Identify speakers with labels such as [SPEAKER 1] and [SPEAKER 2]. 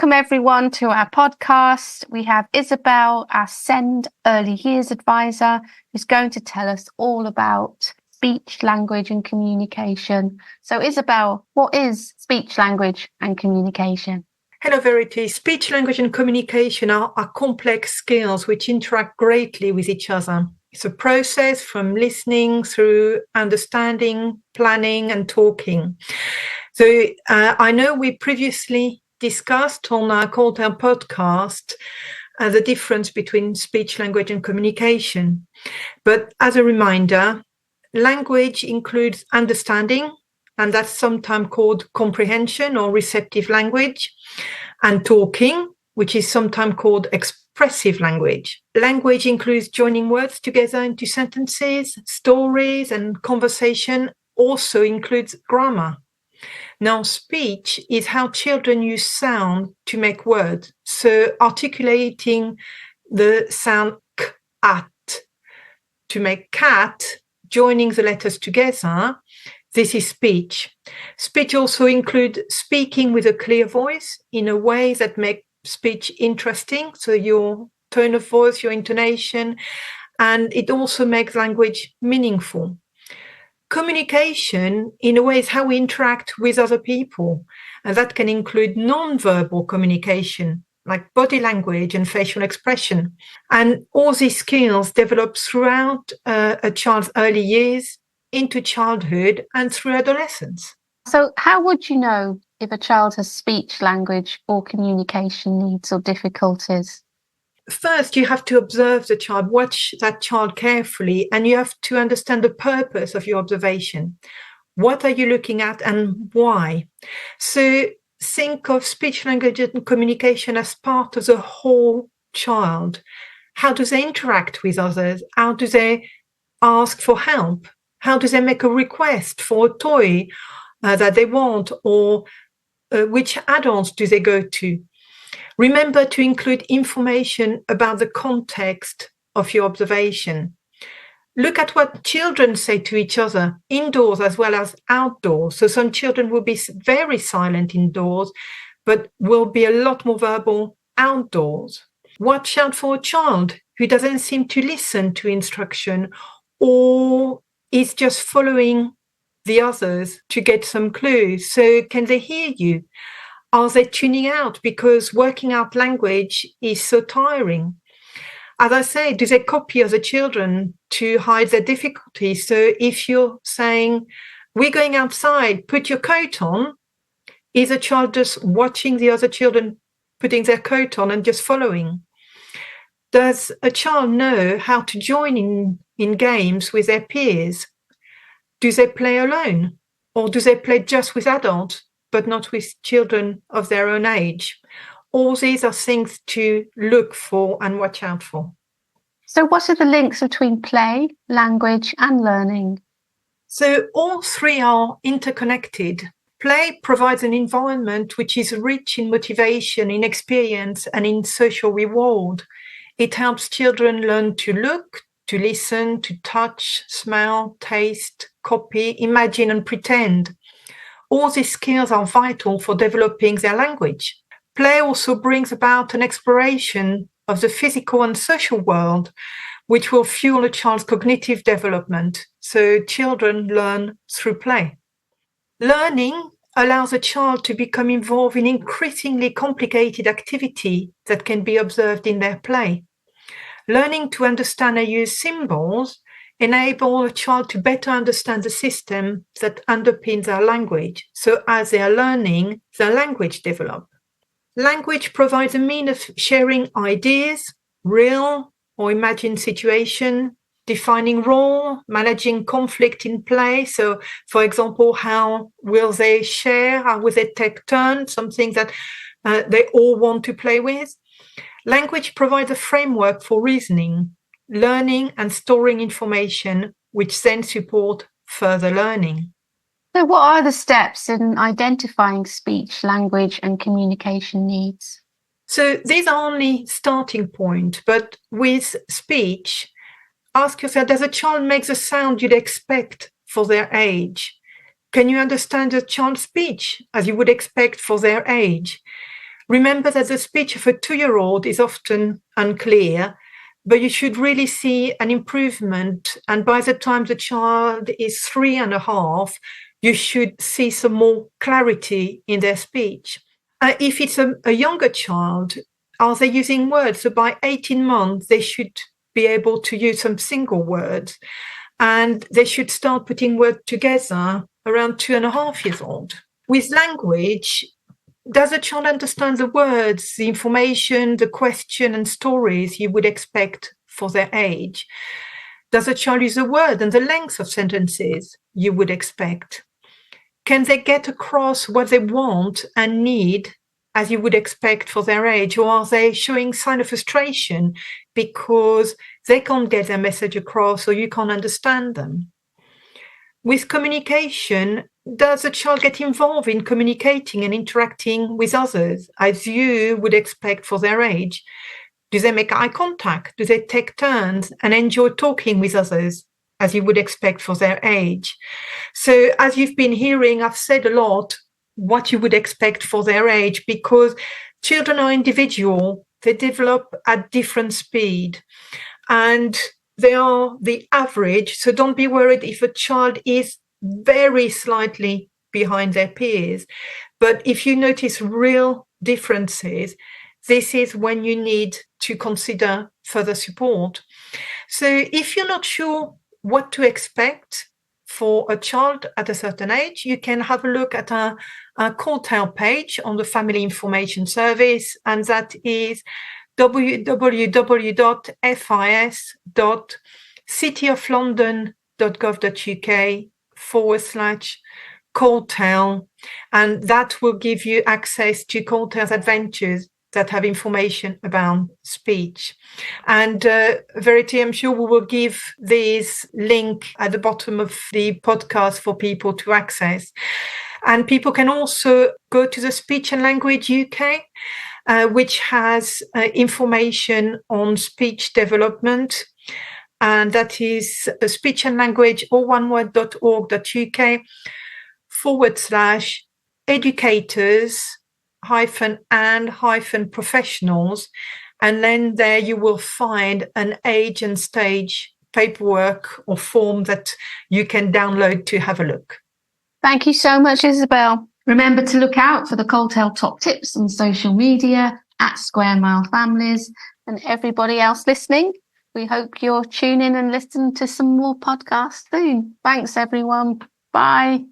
[SPEAKER 1] Welcome everyone to our podcast. We have Isabelle, our SEND Early Years Advisor, who's going to tell us all about speech, language and communication. So Isabelle, what is speech, language and communication?
[SPEAKER 2] Hello, Verity. Speech, language and communication are complex skills which interact greatly with each other. It's a process from listening through understanding, planning and talking. So I know we previously discussed on our Call-Down podcast the difference between speech, language and communication. But as a reminder, language includes understanding, and that's sometimes called comprehension or receptive language, and talking, which is sometimes called expressive language. Language includes joining words together into sentences, stories, and conversation also includes grammar. Now, speech is how children use sound to make words. So articulating the sound k, at, to make cat, joining the letters together, this is speech. Speech also includes speaking with a clear voice in a way that makes speech interesting. So your tone of voice, your intonation, and it also makes language meaningful. Communication, in a way, is how we interact with other people. And that can include non-verbal communication, like body language and facial expression. And all these skills develop throughout a child's early years, into childhood and through adolescence.
[SPEAKER 1] So how would you know if a child has speech, language or communication needs or difficulties?
[SPEAKER 2] First, you have to observe the child, watch that child carefully, and you have to understand the purpose of your observation. What are you looking at and why? So think of speech, language and communication as part of the whole child. How do they interact with others? How do they ask for help? How do they make a request for a toy that they want, or which adults do they go to? Remember to include information about the context of your observation. Look at what children say to each other, indoors as well as outdoors. So some children will be very silent indoors, but will be a lot more verbal outdoors. Watch out for a child who doesn't seem to listen to instruction or is just following the others to get some clues. So can they hear you? Are they tuning out because working out language is so tiring? As I say, do they copy other children to hide their difficulties? So if you're saying, we're going outside, put your coat on, is a child just watching the other children putting their coat on and just following? Does a child know how to join in games with their peers? Do they play alone? Or do they play just with adults, but not with children of their own age? All these are things to look for and watch out for.
[SPEAKER 1] So what are the links between play, language and learning?
[SPEAKER 2] So all three are interconnected. Play provides an environment which is rich in motivation, in experience and in social reward. It helps children learn to look, to listen, to touch, smell, taste, copy, imagine and pretend. All these skills are vital for developing their language. Play also brings about an exploration of the physical and social world, which will fuel a child's cognitive development. So children learn through play. Learning allows a child to become involved in increasingly complicated activity that can be observed in their play. Learning to understand and use symbols enable a child to better understand the system that underpins our language. So as they are learning, their language develops. Language provides a means of sharing ideas, real or imagined situation, defining role, managing conflict in play. So, for example, how will they share? How will they take turns? Something that they all want to play with. Language provides a framework for reasoning, learning and storing information, which then support further learning.
[SPEAKER 1] So what are the steps in identifying speech, language and communication needs?
[SPEAKER 2] So these are only starting point, but with speech, ask yourself, does a child make the sound you'd expect for their age? Can you understand a child's speech as you would expect for their age? Remember that the speech of a 2-year-old is often unclear, but you should really see an improvement. And by the time the child is 3.5, you should see some more clarity in their speech. If it's a younger child, are they using words? So by 18 months, they should be able to use some single words, and they should start putting words together around 2.5 years old. With language, does a child understand the words, the information, the question and stories you would expect for their age? Does a child use a word and the length of sentences you would expect? Can they get across what they want and need as you would expect for their age? Or are they showing sign of frustration because they can't get their message across or you can't understand them? With communication, does a child get involved in communicating and interacting with others as you would expect for their age? Do they make eye contact? Do they take turns and enjoy talking with others as you would expect for their age? So as you've been hearing, I've said a lot what you would expect for their age, because children are individual. They develop at different speed and they are the average. So don't be worried if a child is very slightly behind their peers. But if you notice real differences, this is when you need to consider further support. So if you're not sure what to expect for a child at a certain age, you can have a look at a call tale page on the Family Information Service, and that is www.fis.cityoflondon.gov.uk/call tale, and that will give you access to call tales adventures that have information about speech. And Verity, I'm sure we will give this link at the bottom of the podcast for people to access. And people can also go to the Speech and Language UK, which has information on speech development. And that is the speech and language, all one word.org.uk/educators-and-professionals. And then there you will find an age and stage paperwork or form that you can download to have a look.
[SPEAKER 1] Thank you so much, Isabelle. Remember to look out for the Coaltail Top Tips on social media at Square Mile Families, and everybody else listening. We hope you'll tune in and listen to some more podcasts soon. Thanks, everyone. Bye.